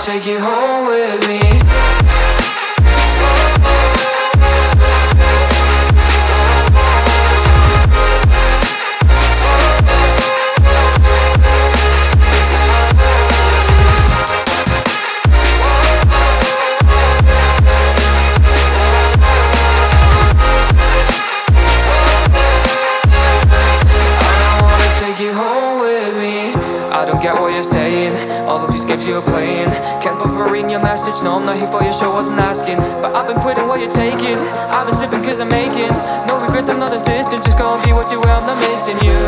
take you home with me. I don't get what you're saying, all of these games you're playing. Can't bother reading your message, no I'm not here for your show, wasn't asking. But I've been quitting what you're taking, I've been sipping cause I'm making no regrets, I'm not insistent. Just go and be what you were, I'm not missing you.